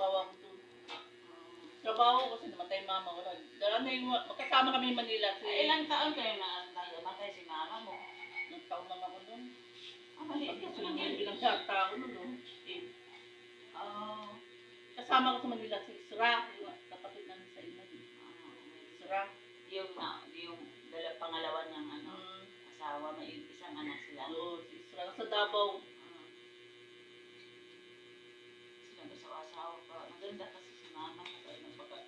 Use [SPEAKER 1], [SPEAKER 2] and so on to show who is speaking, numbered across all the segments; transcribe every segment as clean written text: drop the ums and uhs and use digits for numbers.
[SPEAKER 1] nagtatrabaho ako doon. Trabaho ko kasi namatay mama ko. Magkasama kami in Manila.
[SPEAKER 2] Ilang taon kayo na namatay si mama mo?
[SPEAKER 1] Ilang taon lang ako doon.
[SPEAKER 2] Maliit ka sa Manila.
[SPEAKER 1] Bilang tao noon.
[SPEAKER 2] Oh.
[SPEAKER 1] Kasama ko sa Manila si Isra. Kapatid namin sa ina. Isra.
[SPEAKER 2] Yung pangalawa niyang asawa, may isang anak sila.
[SPEAKER 1] Oo, si Isra. Sa Davao.
[SPEAKER 2] Sila asawa pa. Maganda kasi si mama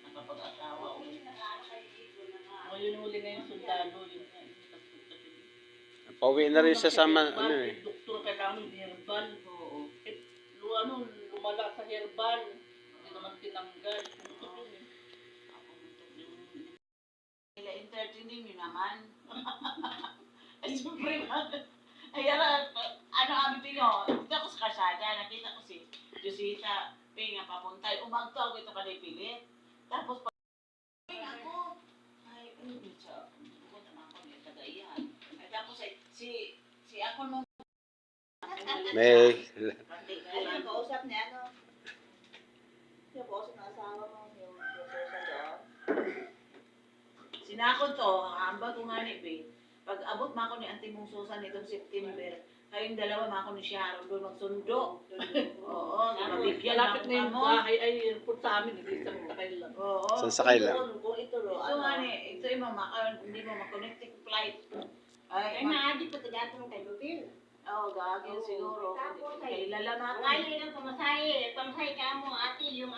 [SPEAKER 2] nakapag-asawa.
[SPEAKER 1] Yun huli na yung sundalo.
[SPEAKER 3] Pauwi na rin siya sa
[SPEAKER 1] Doktor kailangan ng herbal.
[SPEAKER 2] Oo.
[SPEAKER 1] Lumala sa herbal. Hindi naman tinanggal.
[SPEAKER 2] Nila entertaining nyo naman. Ay, siyempre naman. Ay, ano pinyo? Dito ako sa kasada, nakita ko si Josita, nga papuntay, umagtaw ito kanipilit. Tapos, ako, ay, ano siya, pupunta na ako niya, tagaiyan. Ay, tapos, si ako nung,
[SPEAKER 3] may
[SPEAKER 4] Ay, kausap niya, yung kausap ng asawa mo, yung Susan doon.
[SPEAKER 2] sinakot to, hamba ko nga ni Babe. Pag abot ma ako ni Auntie mong Susan nitong September, kayong dalawa ma ako ni Sharon doon magsundo. Oo, mabigyan
[SPEAKER 1] Malapit na yung
[SPEAKER 2] mo.
[SPEAKER 1] bahay ay airport sa amin. Hindi sa sakay lang.
[SPEAKER 2] Oo.
[SPEAKER 3] Saan sakay lang?
[SPEAKER 4] Kung itulo,
[SPEAKER 2] Ito nga ni, ito yung hindi mo makonect yung flight.
[SPEAKER 5] Ay, naadi pa tagato ng kay Lupil.
[SPEAKER 2] Oo, gagawin siguro.
[SPEAKER 5] Tapos
[SPEAKER 2] Kay lala natin.
[SPEAKER 5] Ngayon ang pamasahe ka mo, ate, yung